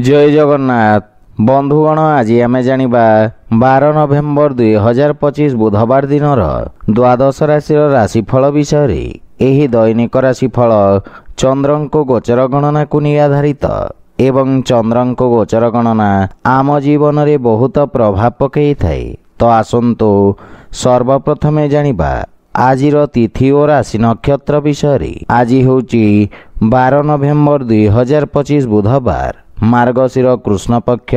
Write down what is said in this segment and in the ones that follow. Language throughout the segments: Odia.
जय जगन्नाथ बंधुगण आज आम जानिबा 12 नवेम्बर 2025 बुधवार दिन द्वादश राशि राशिफल विषय रे। एही दैनिक राशिफल चंद्रंको गोचर गणना को नहीं आधारित एवं चंद्रंको गोचर गणना आम जीवन रे बहुत प्रभाव पकई थाए। तो आसंतु सर्वप्रथमे जानिबा आजिर तिथि और राशि नक्षत्र विषय रे। आज होची 12 नवेम्बर 2025 बुधवार मार्गशीर कृष्ण पक्ष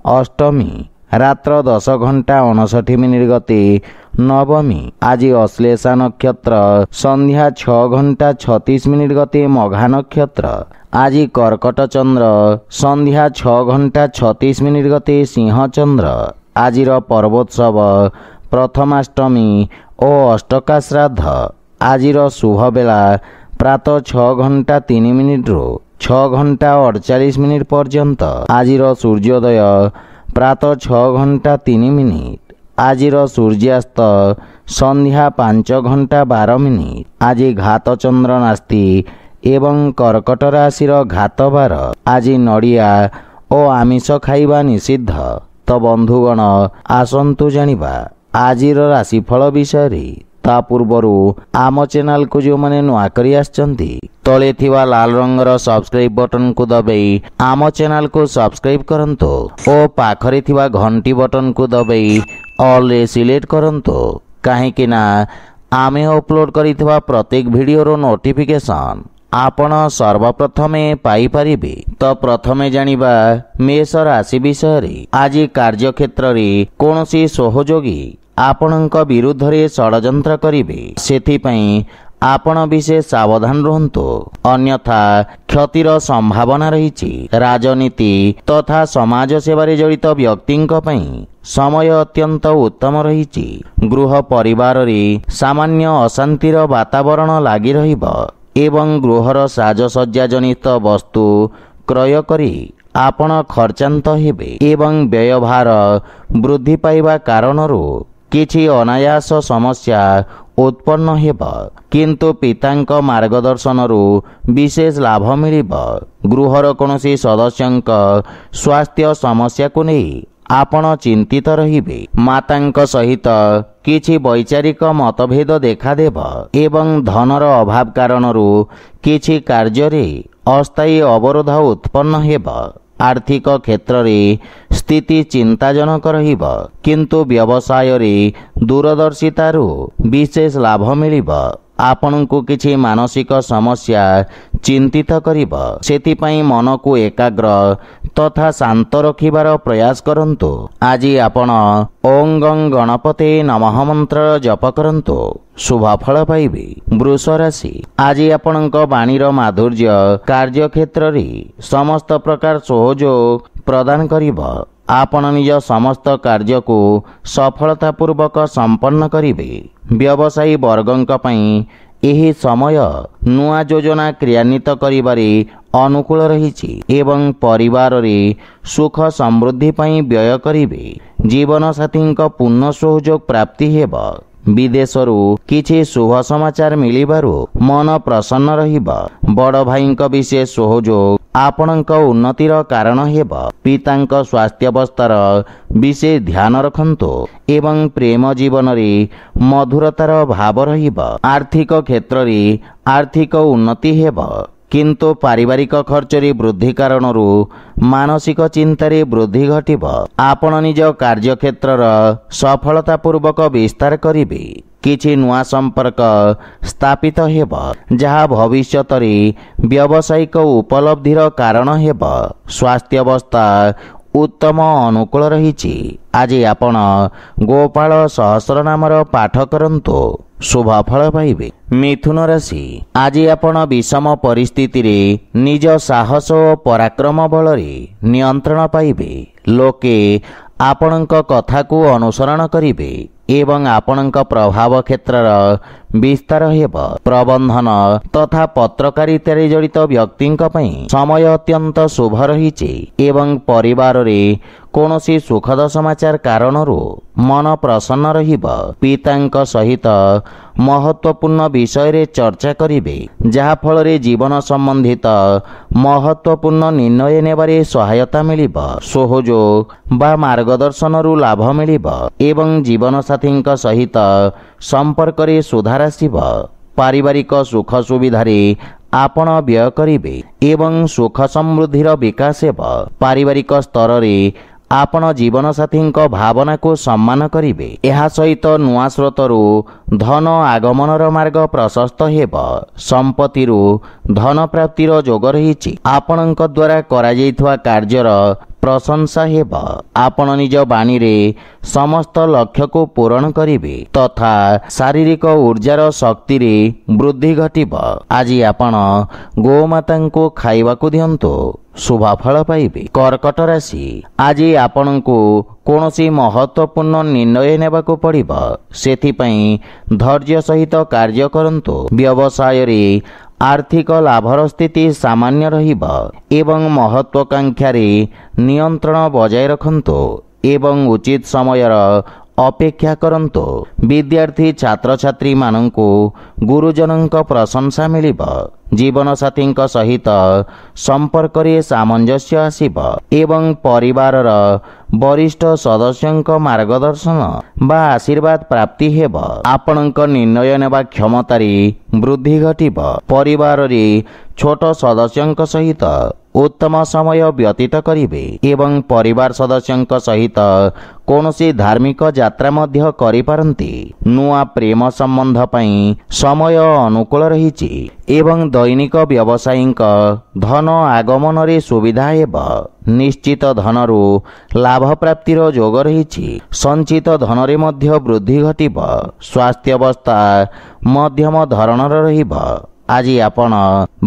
अष्टमी रात्र 10 घंटा 59 मिनिट गति नवमी। आज अश्लेषा नक्षत्र संध्या 6 घंटा 36 मिनिट गति मघा नक्षत्र। आज कर्कट चंद्र संध्या 6 घंटा 36 मिनिट गति सिंह चंद्र। आजिर पर्वोत्सव प्रथमाष्टमी और अष्टका श्राद्ध। आजिर शुभ बेला प्रातः 6 घंटा 3 मिनिट रु 6 घंटा 48 मिनिट पर्यंत। आजिर सूर्योदय प्रातः 6 घंटा 3 मिनिट। आजिर सूर्यास्त संध्या 5 घंटा 12 मिनिट। आज घात चंद्र नास्ति एवं कर्कट राशि घात बार। आज नड़िया और आमिष खाइबा निषिद्ध। तो बंधुगण आसंतु जानिबा आजिर राशिफल विषय रे। ता पूर्वरु आम चैनल को जो माने नुआ करी आछंती तले थिवा लाल रंगर सब्सक्राइब बटन को दबाई आम चैनल को सब्सक्राइब करंतो और पाखरे थिवा घंटी बटन को दबाई ऑल रे सिलेक्ट करंतो। काहे कि ना आमे अपलोड करिथिवा प्रत्येक वीडियो रो नोटिफिकेशन आपण सर्वप्रथमे पाई परिबे। तो प्रथमे जानिबा मेष राशि विषय रे। आज कार्य क्षेत्र रे कोनोसी सहयोगी आपणक विरुद्ध रे षडयंत्र करिवे। सेथिपई आपण विशेष सावधान रहंतु अन्यथा क्षतिर संभावना रहिछि। राजनीति तथा समाज सेवारे जड़ित व्यक्तिंक पई समय अत्यंत उत्तम रहिछि। गृह परिवार रे सामान्य अशांतिर वातावरण लागि रहिब एवं गृहर साजसज्जा जनित वस्तु क्रय करी आपण खर्चांत हेबे एवं व्ययभार वृद्धि पाइबा कारणरू किछि अनायास समस्या उत्पन्न हेब किंतु पितांक मार्गदर्शनरू विशेष लाभ मिलिब। गृहर कोनोसी सदस्यंक स्वास्थ्य समस्या को नहीं आपण चिंतित रहिबे। मातांक सहित किछि वैचारिक मतभेद देखादेब एवं धनर अभाव कारणरू किछि कार्य रे अस्थायी अवरोध उत्पन्न हेब। आर्थिक क्षेत्र रे स्थिति चिंताजनक रहिब किंतु व्यवसाय रे दूरदर्शितारू विशेष लाभ मिलिब। आपनकु किछि मानसिक समस्या चिंतित करिब। सेथिपई मन को एकाग्र तथा शांत रखिबार प्रयास करंतु। आज आपण ओं गं गणपते नमः मंत्र जप करंतु शुभ फल पाइबे। वृष राशि आज आपणक वाणीर माधुर्य कार्य क्षेत्र रे समस्त प्रकार सहयोग प्रदान करिब। आपण निज समस्त कार्य को सफलता पूर्वक संपन्न करिवे। व्यवसायी वर्गंक पई एही समय नुआ योजना क्रियान्वित करिबारे अनुकूल रहिछि एवं परिवार रे सुख समृद्धि पई व्यय करिवे। जीवन साथींक पूर्ण सहयोग प्राप्ति हेब। विदेशरू किछि शुभ समाचार मिलिबारु मन प्रसन्न रहिब। बड़ भाईंक विशेष सहयोग आपणक उन्नतिर कारण हेब। पितांक स्वास्थ्यावस्थार विशेष ध्यान रखंतु एवं प्रेम जीवन रे मधुरतार भाव रहिब। आर्थिक क्षेत्र रे आर्थिक उन्नति हेब किंतु पारिवारिक खर्च रे वृद्धि कारणरू मानसिक चिंतारे वृद्धि घटिब। आपण निज कार्य क्षेत्रर सफलता पूर्वक विस्तार करिवे। किछि नुआ संपर्क स्थापित हेब जहा भविष्यत रे व्यावसायिक उपलब्धिर कारण हेब। स्वास्थ्यावस्था उत्तम अनुकूल रहिछि। आज आपण गोपाल सहस्र नामर पाठ करंतु शुभ फल पाइबे। मिथुन राशि आज आपण विषम परिस्थिति रे निज साहस और पराक्रम बल रे नियंत्रण पाइबे। लोके आपणक कथा को अनुसरण करिवे एवं आपणक प्रभाव क्षेत्रर विस्तार हेब। प्रबंधन तथा पत्रकारिता रे जड़ित व्यक्तिंक पई समय अत्यंत शुभ रहिछि एवं परिवार रे କୌଣସି ସୁଖଦ ସମାଚାର କାରଣରୁ ମନ ପ୍ରସନ୍ନ ରହିବ। ପିତାଙ୍କ ସହିତ ମହତ୍ୱପୂର୍ଣ୍ଣ ବିଷୟରେ ଚର୍ଚ୍ଚା କରିବେ, ଯାହାଫଳରେ ଜୀବନ ସମ୍ବନ୍ଧିତ ମହତ୍ୱପୂର୍ଣ୍ଣ ନିର୍ଣ୍ଣୟ ନେବାରେ ସହାୟତା ମିଳିବ। ସହଯୋଗ ବା ମାର୍ଗଦର୍ଶନରୁ ଲାଭ ମିଳିବ ଏବଂ ଜୀବନସାଥୀଙ୍କ ସହିତ ସମ୍ପର୍କରେ ସୁଧାର ଆସିବ। ପାରିବାରିକ ସୁଖ ସୁବିଧାରେ ଆପଣ ବ୍ୟୟ କରିବେ ଏବଂ ସୁଖ ସମୃଦ୍ଧିର ବିକାଶ ହେବ। ପାରିବାରିକ ସ୍ତରରେ ଆପଣ ଜୀବନସାଥୀଙ୍କ ଭାବନାକୁ ସମ୍ମାନ କରିବେ। ଏହା ସହିତ ନୂଆ ସ୍ରୋତରୁ ଧନ ଆଗମନର ମାର୍ଗ ପ୍ରଶସ୍ତ ହେବ। ସମ୍ପତ୍ତିରୁ ଧନ ପ୍ରାପ୍ତିର ଯୋଗ ରହିଛି। ଆପଣଙ୍କ ଦ୍ୱାରା କରାଯାଇଥିବା କାର୍ଯ୍ୟର ପ୍ରଶଂସା ହେବ। ଆପଣ ନିଜ ବାଣୀରେ ସମସ୍ତ ଲକ୍ଷ୍ୟକୁ ପୂରଣ କରିବେ ତଥା ଶାରୀରିକ ଉର୍ଜାର ଶକ୍ତିରେ ବୃଦ୍ଧି ଘଟିବ। ଆଜି ଆପଣ ଗୋମାତାଙ୍କୁ ଖାଇବାକୁ ଦିଅନ୍ତୁ, ଶୁଭଫଳ ପାଇବେ। କର୍କଟ ରାଶି, ଆଜି ଆପଣଙ୍କୁ କୌଣସି ମହତ୍ୱପୂର୍ଣ୍ଣ ନିର୍ଣ୍ଣୟ ନେବାକୁ ପଡ଼ିବ। ସେଥିପାଇଁ ଧୈର୍ଯ୍ୟ ସହିତ କାର୍ଯ୍ୟ କରନ୍ତୁ। ବ୍ୟବସାୟରେ ଆର୍ଥିକ ଲାଭର ସ୍ଥିତି ସାମାନ୍ୟ ରହିବ ଏବଂ ମହତ୍ୱାକାଂକ୍ଷାରେ ନିୟନ୍ତ୍ରଣ ବଜାୟ ରଖନ୍ତୁ ଏବଂ ଉଚିତ ସମୟର ଅପେକ୍ଷା କରନ୍ତୁ। ବିଦ୍ୟାର୍ଥୀ ଛାତ୍ରଛାତ୍ରୀମାନଙ୍କୁ ଗୁରୁଜନଙ୍କ ପ୍ରଶଂସା ମିଳିବ। ଜୀବନସାଥୀଙ୍କ ସହିତ ସମ୍ପର୍କରେ ସାମଞ୍ଜସ୍ୟ ଆସିବ ଏବଂ ପରିବାରର ବରିଷ୍ଠ ସଦସ୍ୟଙ୍କ ମାର୍ଗଦର୍ଶନ ବା ଆଶୀର୍ବାଦ ପ୍ରାପ୍ତି ହେବ। ଆପଣଙ୍କ ନିର୍ଣ୍ଣୟ ନେବା କ୍ଷମତାରେ ବୃଦ୍ଧି ଘଟିବ। ପରିବାରରେ ଛୋଟ ସଦସ୍ୟଙ୍କ ସହିତ ଉତ୍ତମ ସମୟ ବ୍ୟତୀତ କରିବେ ଏବଂ ପରିବାର ସଦସ୍ୟଙ୍କ ସହିତ କୌଣସି ଧାର୍ମିକ ଯାତ୍ରା ମଧ୍ୟ କରିପାରନ୍ତି। ନୂଆ ପ୍ରେମ ସମ୍ବନ୍ଧ ପାଇଁ ସମୟ ଅନୁକୂଳ ରହିଛି ଏବଂ ଦୈନିକ ବ୍ୟବସାୟୀଙ୍କ ଧନ ଆଗମନରେ ସୁବିଧା ହେବ। ନିଶ୍ଚିତ ଧନରୁ ଲାଭ ପ୍ରାପ୍ତିର ଯୋଗ ରହିଛି। ସଞ୍ଚିତ ଧନରେ ମଧ୍ୟ ବୃଦ୍ଧି ଘଟିବ। ସ୍ୱାସ୍ଥ୍ୟାବସ୍ଥା ମଧ୍ୟମ ଧରଣର ରହିବ। ଆଜି ଆପଣ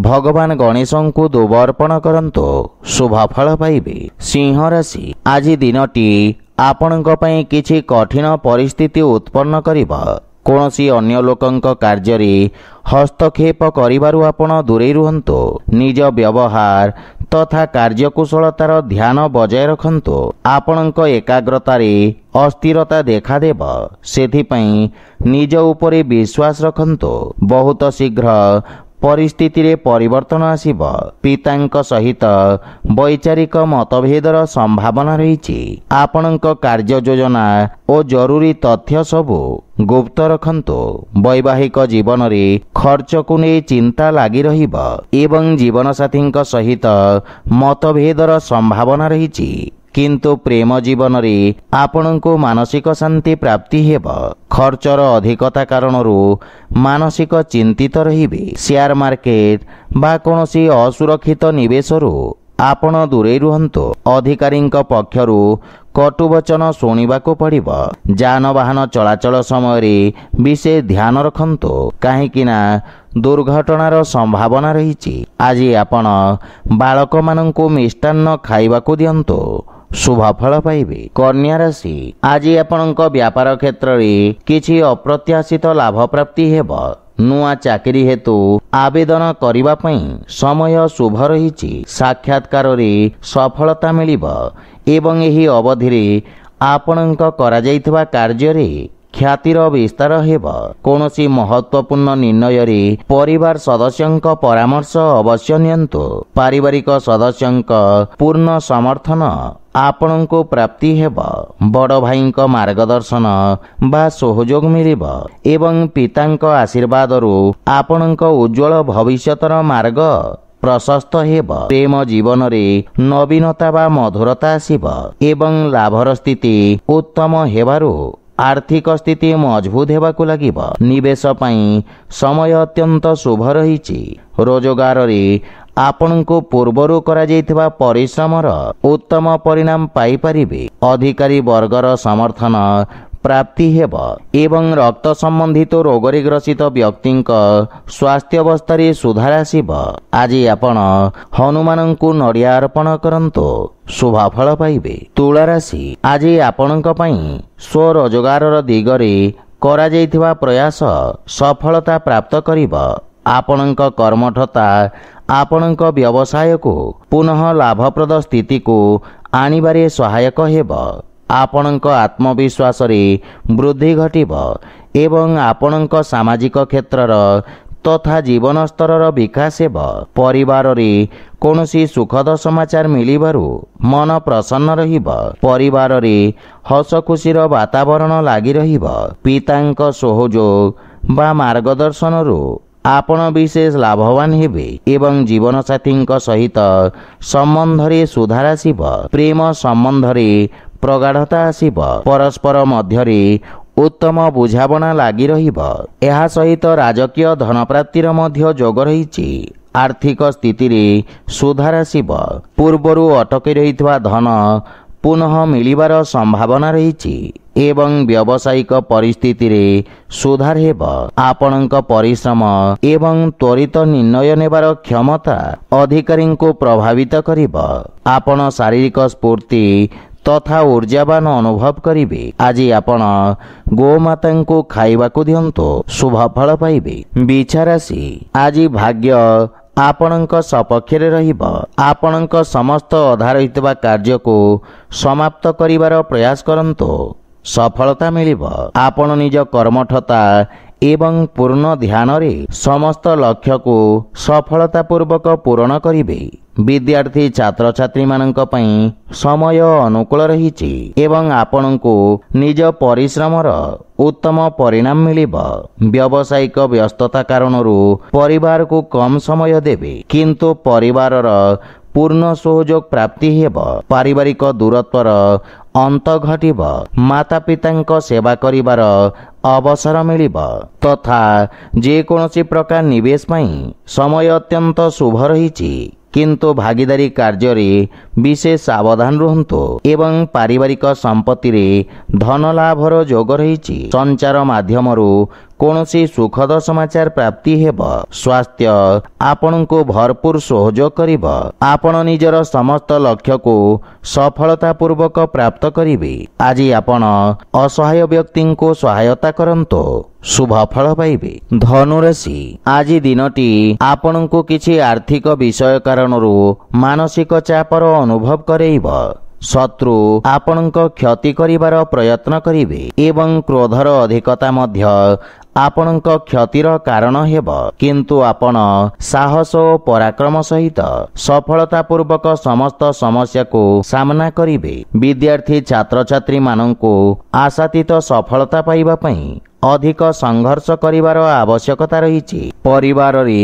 ଭଗବାନ ଗଣେଶଙ୍କୁ ଦୁବ ଅର୍ପଣ କରନ୍ତୁ, ଶୁଭଫଳ ପାଇବେ। ସିଂହ ରାଶି, ଆଜି ଦିନଟି ଆପଣଙ୍କ ପାଇଁ କିଛି କଠିନ ପରିସ୍ଥିତି ଉତ୍ପନ୍ନ କରିବ। କୌଣସି ଅନ୍ୟ ଲୋକଙ୍କ କାର୍ଯ୍ୟରେ ହସ୍ତକ୍ଷେପ କରିବାରୁ ଆପଣ ଦୂରେଇ ରୁହନ୍ତୁ। ନିଜ ବ୍ୟବହାର ତଥା କାର୍ଯ୍ୟକୁଶଳତାର ଧ୍ୟାନ ବଜାୟ ରଖନ୍ତୁ। ଆପଣଙ୍କ ଏକାଗ୍ରତାରେ ଅସ୍ଥିରତା ଦେଖାଦେବ, ସେଥିପାଇଁ ନିଜ ଉପରେ ବିଶ୍ୱାସ ରଖନ୍ତୁ। ବହୁତ ଶୀଘ୍ର ପରିସ୍ଥିତିରେ ପରିବର୍ତ୍ତନ ଆସିବ। ପିତାଙ୍କ ସହିତ ବୈଚାରିକ ମତଭେଦର ସମ୍ଭାବନା ରହିଛି। ଆପଣଙ୍କ କାର୍ଯ୍ୟ ଯୋଜନା ଓ ଜରୁରୀ ତଥ୍ୟ ସବୁ ଗୁପ୍ତ ରଖନ୍ତୁ। ବୈବାହିକ ଜୀବନରେ ଖର୍ଚ୍ଚକୁ ନେଇ ଚିନ୍ତା ଲାଗି ରହିବ ଏବଂ ଜୀବନସାଥୀଙ୍କ ସହିତ ମତଭେଦର ସମ୍ଭାବନା ରହିଛି। କିନ୍ତୁ ପ୍ରେମ ଜୀବନରେ ଆପଣଙ୍କୁ ମାନସିକ ଶାନ୍ତି ପ୍ରାପ୍ତି ହେବ। ଖର୍ଚ୍ଚର ଅଧିକତା କାରଣରୁ ମାନସିକ ଚିନ୍ତିତ ରହିବେ। ସେୟାର ମାର୍କେଟ ବା କୌଣସି ଅସୁରକ୍ଷିତ ନିବେଶରୁ ଆପଣ ଦୂରେଇ ରୁହନ୍ତୁ। ଅଧିକାରୀଙ୍କ ପକ୍ଷରୁ କଟୁବଚନ ଶୁଣିବାକୁ ପଡ଼ିବ। ଯାନବାହନ ଚଳାଚଳ ସମୟରେ ବିଶେଷ ଧ୍ୟାନ ରଖନ୍ତୁ, କାହିଁକି ନା ଦୁର୍ଘଟଣାର ସମ୍ଭାବନା ରହିଛି। ଆଜି ଆପଣ ବାଳକମାନଙ୍କୁ ମିଷ୍ଟାନ୍ନ ଖାଇବାକୁ ଦିଅନ୍ତୁ, ଶୁଭଫଳ ପାଇବେ। କନ୍ୟା ରାଶି, ଆଜି ଆପଣଙ୍କ ବ୍ୟାପାର କ୍ଷେତ୍ରରେ କିଛି ଅପ୍ରତ୍ୟାଶିତ ଲାଭ ପ୍ରାପ୍ତି ହେବ। ନୂଆ ଚାକିରି ହେତୁ ଆବେଦନ କରିବା ପାଇଁ ସମୟ ଶୁଭ ରହିଛି। ସାକ୍ଷାତକାରରେ ସଫଳତା ମିଳିବ ଏବଂ ଏହି ଅବଧିରେ ଆପଣଙ୍କ କରାଯାଇଥିବା କାର୍ଯ୍ୟରେ ଖ୍ୟାତିର ବିସ୍ତାର ହେବ। କୌଣସି ମହତ୍ୱପୂର୍ଣ୍ଣ ନିର୍ଣ୍ଣୟରେ ପରିବାର ସଦସ୍ୟଙ୍କ ପରାମର୍ଶ ଅବଶ୍ୟ ନିଅନ୍ତୁ। ପାରିବାରିକ ସଦସ୍ୟଙ୍କ ପୂର୍ଣ୍ଣ ସମର୍ଥନ ଆପଣଙ୍କୁ ପ୍ରାପ୍ତି ହେବ। ବଡ଼ ଭାଇଙ୍କ ମାର୍ଗଦର୍ଶନ ବା ସହଯୋଗ ମିଳିବ ଏବଂ ପିତାଙ୍କ ଆଶୀର୍ବାଦରୁ ଆପଣଙ୍କ ଉଜ୍ଜଳ ଭବିଷ୍ୟତର ମାର୍ଗ ପ୍ରଶସ୍ତ ହେବ। ପ୍ରେମ ଜୀବନରେ ନବୀନତା ବା ମଧୁରତା ଆସିବ ଏବଂ ଲାଭର ସ୍ଥିତି ଉତ୍ତମ ହେବାରୁ ଆର୍ଥିକ ସ୍ଥିତି ମଜବୁତ ହେବାକୁ ଲାଗିବ। ନିବେଶ ପାଇଁ ସମୟ ଅତ୍ୟନ୍ତ ଶୁଭ ରହିଛି। ରୋଜଗାରରେ ଆପଣଙ୍କୁ ପୂର୍ବରୁ କରାଯାଇଥିବା ପରିଶ୍ରମର ଉତ୍ତମ ପରିଣାମ ପାଇପାରିବେ। ଅଧିକାରୀ ବର୍ଗର ସମର୍ଥନ ପ୍ରାପ୍ତି ହେବ ଏବଂ ରକ୍ତ ସମ୍ବନ୍ଧିତ ରୋଗରେ ଗ୍ରସିତ ବ୍ୟକ୍ତିଙ୍କ ସ୍ୱାସ୍ଥ୍ୟାବସ୍ଥାରେ ସୁଧାର ଆସିବ। ଆଜି ଆପଣ ହନୁମାନଙ୍କୁ ନଡ଼ିଆ ଅର୍ପଣ କରନ୍ତୁ, ଶୁଭଫଳ ପାଇବେ। ତୁଳା ରାଶି, ଆଜି ଆପଣଙ୍କ ପାଇଁ ସ୍ୱରୋଜଗାରର ଦିଗରେ କରାଯାଇଥିବା ପ୍ରୟାସ ସଫଳତା ପ୍ରାପ୍ତ କରିବ। ଆପଣଙ୍କ କର୍ମଠତା ଆପଣଙ୍କ ବ୍ୟବସାୟକୁ ପୁନଃ ଲାଭପ୍ରଦ ସ୍ଥିତିକୁ ଆଣିବାରେ ସହାୟକ ହେବ। ଆପଣଙ୍କ ଆତ୍ମବିଶ୍ୱାସରେ ବୃଦ୍ଧି ଘଟିବ ଏବଂ ଆପଣଙ୍କ ସାମାଜିକ କ୍ଷେତ୍ରର ତଥା ଜୀବନ ସ୍ତରର ବିକାଶ ହେବ। ପରିବାରରେ କୌଣସି ସୁଖଦ ସମାଚାର ମିଳିବାରୁ ମନ ପ୍ରସନ୍ନ ରହିବ। ପରିବାରରେ ହସ ଖୁସିର ବାତାବରଣ ଲାଗି ରହିବ। ପିତାଙ୍କ ସହଯୋଗ ବା ମାର୍ଗଦର୍ଶନରୁ ଆପଣ ବିଶେଷ ଲାଭବାନ ହେବେ ଏବଂ ଜୀବନସାଥୀଙ୍କ ସହିତ ସମ୍ବନ୍ଧରେ ସୁଧାର ଆସିବ। ପ୍ରେମ ସମ୍ବନ୍ଧରେ ପ୍ରଗାଢ଼ତା ଆସିବ। ପରସ୍ପର ମଧ୍ୟରେ ଉତ୍ତମ ବୁଝାବଣା ଲାଗି ରହିବ। ଏହା ସହିତ ରାଜକୀୟ ଧନପ୍ରାପ୍ତିର ମଧ୍ୟ ଯୋଗ ରହିଛି। ଆର୍ଥିକ ସ୍ଥିତିରେ ସୁଧାର ଆସିବ। ପୂର୍ବରୁ ଅଟକି ରହିଥିବା ଧନ ପୁନଃ ମିଳିବାର ସମ୍ଭାବନା ରହିଛି ଏବଂ ବ୍ୟବସାୟିକ ପରିସ୍ଥିତିରେ ସୁଧାର ହେବ। ଆପଣଙ୍କ ପରିଶ୍ରମ ଏବଂ ତ୍ୱରିତ ନିର୍ଣ୍ଣୟ ନେବାର କ୍ଷମତା ଅଧିକାରୀଙ୍କୁ ପ୍ରଭାବିତ କରିବ। ଆପଣ ଶାରୀରିକ ସ୍ଫୂର୍ତ୍ତି ତଥା ଊର୍ଜାବାନ ଅନୁଭବ କରିବେ। ଆଜି ଆପଣ ଗୋମାତାଙ୍କୁ ଖାଇବାକୁ ଦିଅନ୍ତୁ, ଶୁଭ ଫଳ ପାଇବେ। ବିଛାରାଶି, ଆଜି ଭାଗ୍ୟ ଆପଣଙ୍କ ସପକ୍ଷରେ ରହିବ। ଆପଣଙ୍କ ସମସ୍ତ ଅଧା ରହିଥିବା କାର୍ଯ୍ୟକୁ ସମାପ୍ତ କରିବାର ପ୍ରୟାସ କରନ୍ତୁ, ସଫଳତା ମିଳିବ। ଆପଣ ନିଜ କର୍ମଠତା ଏବଂ ପୂର୍ଣ୍ଣ ଧ୍ୟାନରେ ସମସ୍ତ ଲକ୍ଷ୍ୟକୁ ସଫଳତାପୂର୍ବକ ପୂରଣ କରିବେ। ବିଦ୍ୟାର୍ଥୀ ଛାତ୍ରଛାତ୍ରୀମାନଙ୍କ ପାଇଁ ସମୟ ଅନୁକୂଳ ରହିଛି ଏବଂ ଆପଣଙ୍କୁ ନିଜ ପରିଶ୍ରମର ଉତ୍ତମ ପରିଣାମ ମିଳିବ। ବ୍ୟବସାୟିକ ବ୍ୟସ୍ତତା କାରଣରୁ ପରିବାରକୁ କମ୍ ସମୟ ଦେବେ, କିନ୍ତୁ ପରିବାରର ପୂର୍ଣ୍ଣ ସହଯୋଗ ପ୍ରାପ୍ତି ହେବ। ପାରିବାରିକ ଦୂରତ୍ୱର ଅନ୍ତ ଘଟିବ। ମାତା ପିତାଙ୍କ ସେବା କରିବାର ଅବସର ମିଳିବ ତଥା ଯେକୌଣସି ପ୍ରକାର ନିବେଶ ପାଇଁ ସମୟ ଅତ୍ୟନ୍ତ ଶୁଭ ରହିଛି, କିନ୍ତୁ ଭାଗିଦାରୀ କାର୍ଯ୍ୟରେ ବିଶେଷ ସାବଧାନ ରୁହନ୍ତୁ ଏବଂ ପାରିବାରିକ ସମ୍ପତ୍ତିରେ ଧନ ଲାଭର ଯୋଗ ରହିଛି। ସଞ୍ଚାର ମାଧ୍ୟମରୁ କୌଣସି ସୁଖଦ ସମାଚାର ପ୍ରାପ୍ତି ହେବ। ସ୍ୱାସ୍ଥ୍ୟ ଆପଣଙ୍କୁ ଭରପୁର ସହଯୋଗ କରିବ। ଆପଣ ନିଜର ସମସ୍ତ ଲକ୍ଷ୍ୟକୁ ସଫଳତାପୂର୍ବକ ପ୍ରାପ୍ତ କରିବେ। ଆଜି ଆପଣ ଅସହାୟ ବ୍ୟକ୍ତିଙ୍କୁ ସହାୟତା କରନ୍ତୁ, ଶୁଭ ଫଳ ପାଇବେ। ଧନୁରାଶି, ଆଜି ଦିନଟି ଆପଣଙ୍କୁ କିଛି ଆର୍ଥିକ ବିଷୟ କାରଣରୁ ମାନସିକ ଚାପର ଅନୁଭବ କରେଇବ। ଶତ୍ରୁ ଆପଣଙ୍କ କ୍ଷତି କରିବାର ପ୍ରୟତ୍ନ କରିବେ ଏବଂ କ୍ରୋଧର ଅଧିକତା ମଧ୍ୟ ଆପଣଙ୍କ କ୍ଷତିର କାରଣ ହେବ, କିନ୍ତୁ ଆପଣ ସାହସ ଓ ପରାକ୍ରମ ସହିତ ସଫଳତାପୂର୍ବକ ସମସ୍ତ ସମସ୍ୟାକୁ ସାମ୍ନା କରିବେ। ବିଦ୍ୟାର୍ଥୀ ଛାତ୍ରଛାତ୍ରୀମାନଙ୍କୁ ଆଶାତୀତ ସଫଳତା ପାଇବା ପାଇଁ ଅଧିକ ସଂଘର୍ଷ କରିବାର ଆବଶ୍ୟକତା ରହିଛି। ପରିବାରରେ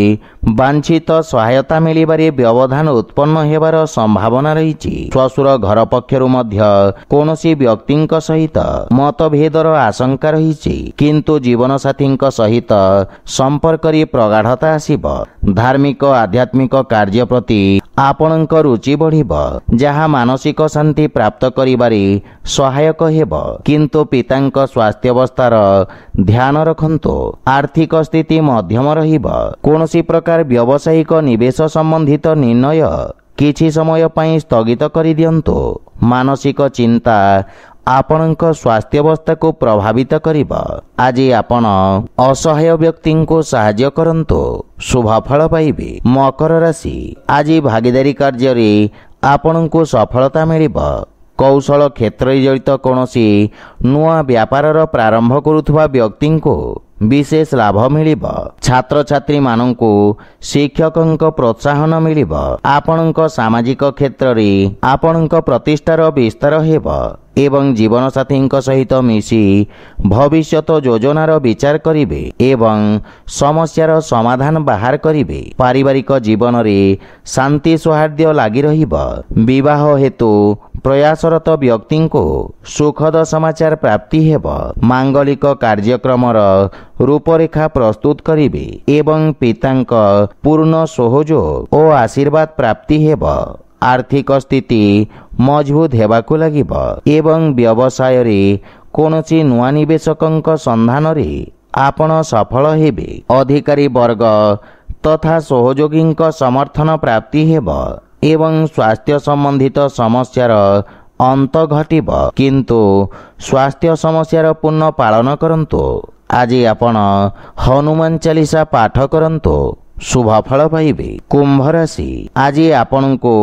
ବାଞ୍ଛିତ ସହାୟତା ମିଳିବାରେ ବ୍ୟବଧାନ ଉତ୍ପନ୍ନ ହେବାର ସମ୍ଭାବନା ରହିଛି। ଶ୍ୱଶୁର ଘର ପକ୍ଷରୁ ମଧ୍ୟ କୌଣସି ବ୍ୟକ୍ତିଙ୍କ ସହିତ ମତଭେଦର ଆଶଙ୍କା ରହିଛି, କିନ୍ତୁ ଜୀବନସାଥୀଙ୍କ ସହିତ ସମ୍ପର୍କରେ ପ୍ରଗାଢ଼ତା ଆସିବ। ଧାର୍ମିକ ଆଧ୍ୟାତ୍ମିକ କାର୍ଯ୍ୟ ପ୍ରତି ଆପଣଙ୍କ ରୁଚି ବଢ଼ିବ, ଯାହା ମାନସିକ ଶାନ୍ତି ପ୍ରାପ୍ତ କରିବାରେ ସହାୟକ ହେବ, କିନ୍ତୁ ପିତାଙ୍କ ସ୍ୱାସ୍ଥ୍ୟାବସ୍ଥାର ଧ୍ୟାନ ରଖନ୍ତୁ। ଆର୍ଥିକ ସ୍ଥିତି ମଧ୍ୟମ ରହିବ। କୌଣସି ପ୍ରକାର ବ୍ୟବସାୟିକ ନିବେଶ ସମ୍ବନ୍ଧିତ ନିର୍ଣ୍ଣୟ କିଛି ସମୟ ପାଇଁ ସ୍ଥଗିତ କରିଦିଅନ୍ତୁ। ମାନସିକ ଚିନ୍ତା ଆପଣଙ୍କ ସ୍ୱାସ୍ଥ୍ୟାବସ୍ଥାକୁ ପ୍ରଭାବିତ କରିବ। ଆଜି ଆପଣ ଅସହାୟ ବ୍ୟକ୍ତିଙ୍କୁ ସାହାଯ୍ୟ କରନ୍ତୁ, ଶୁଭ ଫଳ ପାଇବେ। ମକର ରାଶି, ଆଜି ଭାଗିଦାରୀ କାର୍ଯ୍ୟରେ ଆପଣଙ୍କୁ ସଫଳତା ମିଳିବ। କୌଶଳ କ୍ଷେତ୍ରରେ ଜଡ଼ିତ କୌଣସି ନୂଆ ବ୍ୟାପାରର ପ୍ରାରମ୍ଭ କରୁଥିବା ବ୍ୟକ୍ତିଙ୍କୁ ବିଶେଷ ଲାଭ ମିଳିବ। ଛାତ୍ରଛାତ୍ରୀମାନଙ୍କୁ ଶିକ୍ଷକଙ୍କ ପ୍ରୋତ୍ସାହନ ମିଳିବ। ଆପଣଙ୍କ ସାମାଜିକ କ୍ଷେତ୍ରରେ ଆପଣଙ୍କ ପ୍ରତିଷ୍ଠାର ବିସ୍ତାର ହେବ ଏବଂ ଜୀବନସାଥୀଙ୍କ ସହିତ ମିଶି ଭବିଷ୍ୟତ ଯୋଜନାର ବିଚାର କରିବେ ଏବଂ ସମସ୍ୟାର ସମାଧାନ ବାହାର କରିବେ। ପାରିବାରିକ ଜୀବନରେ ଶାନ୍ତି ସୌହାର୍ଦ୍ଦ୍ୟ ଲାଗି ରହିବ। ବିବାହ ହେତୁ ପ୍ରୟାସରତ ବ୍ୟକ୍ତିଙ୍କୁ ସୁଖଦ ସମାଚାର ପ୍ରାପ୍ତି ହେବ। ମାଙ୍ଗଳିକ କାର୍ଯ୍ୟକ୍ରମର ରୂପରେଖା ପ୍ରସ୍ତୁତ କରିବେ ଏବଂ ପିତାଙ୍କ ପୂର୍ଣ୍ଣ ସହଯୋଗ ଓ ଆଶୀର୍ବାଦ ପ୍ରାପ୍ତି ହେବ। ଆର୍ଥିକ ସ୍ଥିତି ମଜବୁତ ହେବାକୁ ଲାଗିବ ଏବଂ ବ୍ୟବସାୟରେ କୌଣସି ନୂଆ ନିବେଶକଙ୍କ ସନ୍ଧାନରେ ଆପଣ ସଫଳ ହେବେ। ଅଧିକାରୀ ବର୍ଗ ତଥା ସହଯୋଗୀଙ୍କ ସମର୍ଥନ ପ୍ରାପ୍ତି ହେବ ଏବଂ ସ୍ୱାସ୍ଥ୍ୟ ସମ୍ବନ୍ଧିତ ସମସ୍ୟାର ଅନ୍ତ ଘଟିବ, କିନ୍ତୁ ସ୍ୱାସ୍ଥ୍ୟ ସମସ୍ୟାର ପୂର୍ଣ୍ଣ ପାଳନ କରନ୍ତୁ। ଆଜି ଆପଣ ହନୁମାନ ଚାଳିଶା ପାଠ କରନ୍ତୁ, शुभफल पाइबे। कुंभ राशि आज आपणको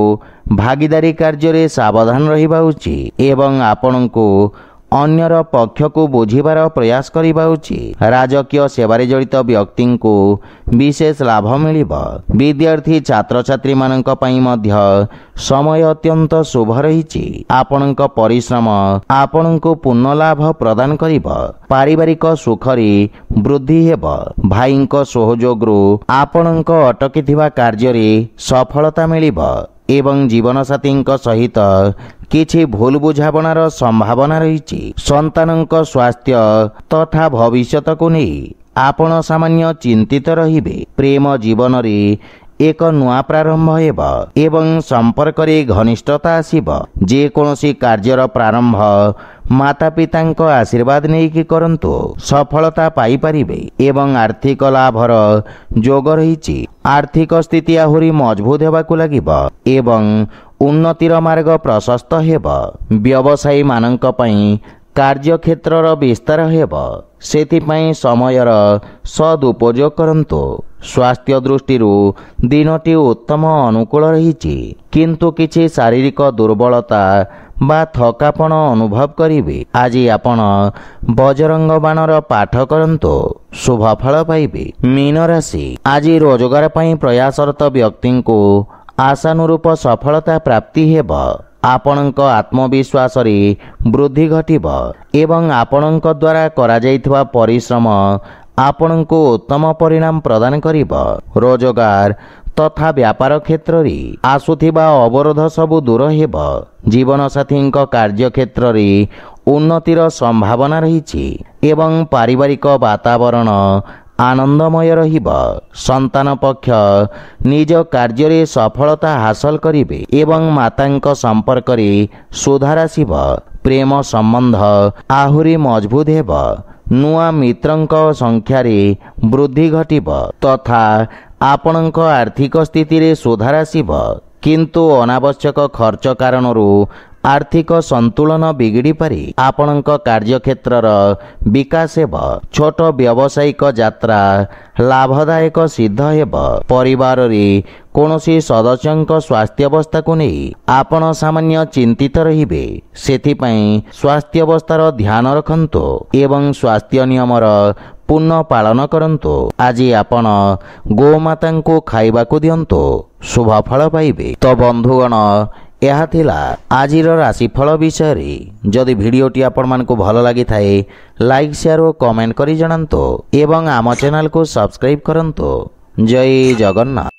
भागीदारी कार्य सावधान रहिबा उचित एवं आपणको अन्यर पक्ष को बुझिबार प्रयास करिबा उचित। राजकीय सेवारे जड़ित व्यक्ति को विशेष लाभ मिलिब। विद्यार्थी छात्र छात्री मानक पई मध्य समय अत्यंत शुभ रहिछि। आपणक परिश्रम आपणको पूर्ण लाभ प्रदान करिब। पारिवारिक सुखरी वृद्धि हेब। भाईक सहयोगरु आपणक अटकिथिबा कार्य सफलता मिलिब एवं जीवनसाथी सहित किछि भूल बुझाबणार संभावना रही। संतानक स्वास्थ्य तथा भविष्यत को नहीं आपण सामान्य चिंतित रहिबे। प्रेम जीवन रे एक नुआ प्रारंभ हेब एवं संपर्क रे घनिष्ठता आसीब। जे कोनोसी कार्यर प्रारंभ माता पितांक आशीर्वाद नेकी करंतु सफलता पाई परिबे एवं आर्थिक लाभर जोग रहिछि। आर्थिक स्थिति आहुरी मजबूत हेबाकु लागिब एवं उन्नतिर मार्ग प्रशस्त हेब। व्यवसायी मानक पई कार्यक्षेत्रर विस्तार हेब। सेथिपई समयर सदुपयोग करंतु। स्वास्थ्य दृष्टि दिनटी उत्तम अनुकूल रहिछि किंतु किछि शारीरिक दुर्बलता बा थकापण अनुभव करिवे। आज आपण बजरंग बाणर पाठ करंतु शुभफल पाइबे। मीन राशि आज रोजगार पई प्रयासरत व्यक्ति को आशानुरूप सफलता प्राप्ति हेब। आपणक आत्मविश्वास रे वृद्धि घटिब एवं आपणक द्वारा करा जाइतबा परिश्रम आपणको उत्तम परिणाम प्रदान करिब। रोजगार तथा व्यापार क्षेत्र रे आसुथिबा अवरोध सबु दूर हेब। जीवनसाथी कार्य क्षेत्र रे उन्नतिर संभावना रहिछि एवं पारिवारिक वातावरण आनंदमय रहिब। संतान पक्ष निज कार्य रे सफलता हासिल करिवे एवं मातांक संपर्क रे सुधार आसिब। प्रेम संबंध आहुरी मजबूत हेब। नुआ मित्रंक संख्या रे वृद्धि घटिब तथा आपणक आर्थिक स्थिति रे सुधार आसिब किंतु अनावश्यक खर्च कारणरू आर्थिक संतुलन बिगड़ी पारे। आपणक कार्यक्षेत्रर विकास हेब। छोट व्यावसायिक यात्रा लाभदायक सिद्ध हेब। परिवार रे कोनोसी सदस्यंक स्वास्थ्य अवस्था को नहीं आपण सामान्य चिंतित रहिबे। सेथिपई स्वास्थ्य अवस्थार ध्यान रखंतु एवं स्वास्थ्य नियमर पूर्ण पालन करंतु। आज आपण गोमाता को खाइबा को दियंतु शुभफल पाइबे। तो बंधुगण यह थिला आजिर राशिफल विषय। जदि भिडियोटी आपण मानकु भल लागि थाए लाइक शेयर और कमेंट करी जणांतु एवं आम चैनल को सब्सक्राइब करंतु। जय जगन्नाथ।